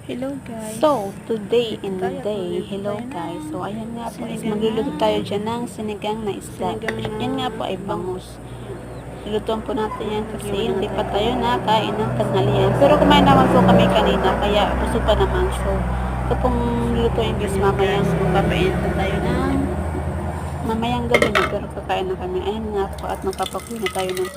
Hello guys. So, today in the Tayo, day, magluluto hello tayo guys. ng So, ayan nga po, is sinigang magluluto na- tayo dyan ng sinigang na isda. Sinigang na Yan nga po ay bangus. Lulutuan po natin yan kasi Iwan hindi natin. pa tayo nakain ng tanghalian. Pero kumain naman po kami kanina, kaya gusto pa naman. So, ito pong lulutuin guys mamayang papainit na tayo ng mamayang gabi na, pero kakain na kami. Ayan nga po, at magpapakulo na tayo ng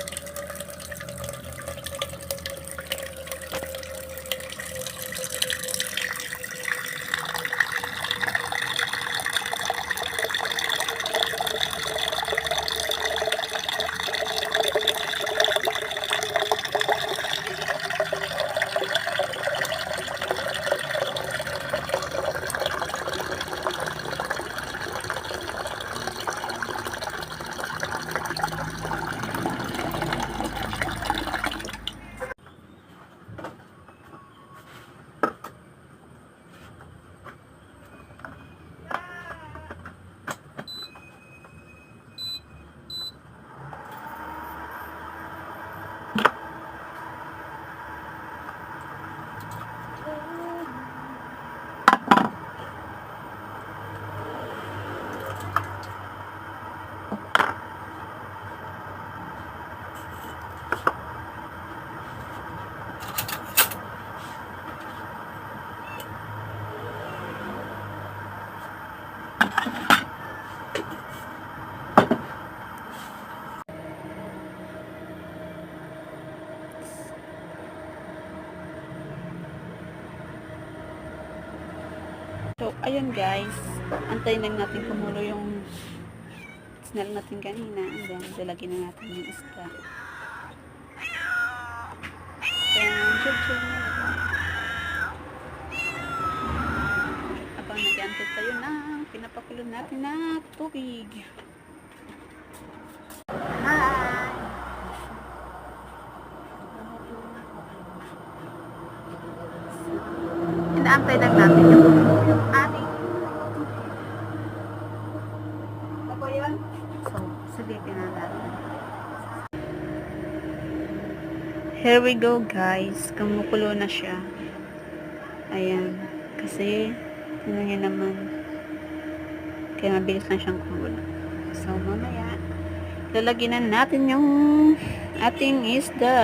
So, ayun guys, antayin lang natin kumulo yung snell natin kanina, and then lalagyan na natin yung isda. Then, chill na lang. Habang nag-antay tayo ng pinapakulo natin na tubig. Hi! Inaantay lang natin yung ating ako yun? So, sabihin na natin. Here we go guys. Kumukulo na siya. Ayan. Kasi, tingnan nyo naman. Kaya mabilis na siyang kumulo. So, mamaya, lalagyan na natin yung ating isda.